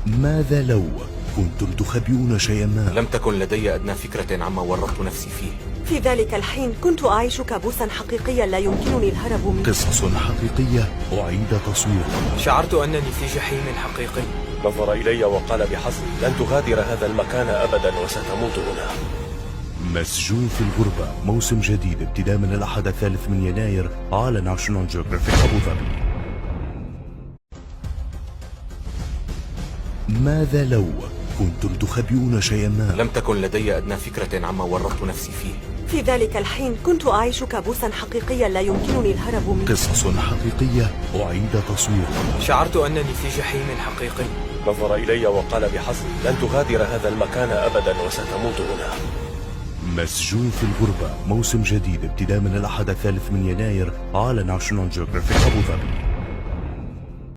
ماذا لو كنتم تخبئون شيئا ما؟ لم تكن لدي أدنى فكرة عما ورطت نفسي فيه. في ذلك الحين كنت أعيش كابوسا حقيقيا لا يمكنني الهرب منه. قصص حقيقية أعيد تصويرها. شعرت أنني في جحيم حقيقي. نظر إلي وقال بحزم: لن تغادر هذا المكان أبدا وستموت هنا. مسجون في الغربة موسم جديد ابتداء من الأحد 3 يناير على ناشونال جيوغرافيك أبو ظبي. ماذا لو كنتم تخبئون شيئا ما؟ لم تكن لدي أدنى فكرة عما ورطت نفسي فيه. في ذلك الحين كنت أعيش كابوسا حقيقيا لا يمكنني الهرب منه. قصص حقيقية أعيد تصويرها. شعرت أنني في جحيم حقيقي. نظر إلي وقال بحزم: لن تغادر هذا المكان أبدا وستموت هنا. مسجون في الغربة موسم جديد ابتداء من الأحد 3 يناير على ناشونال جيوغرافيك أبو ظبي.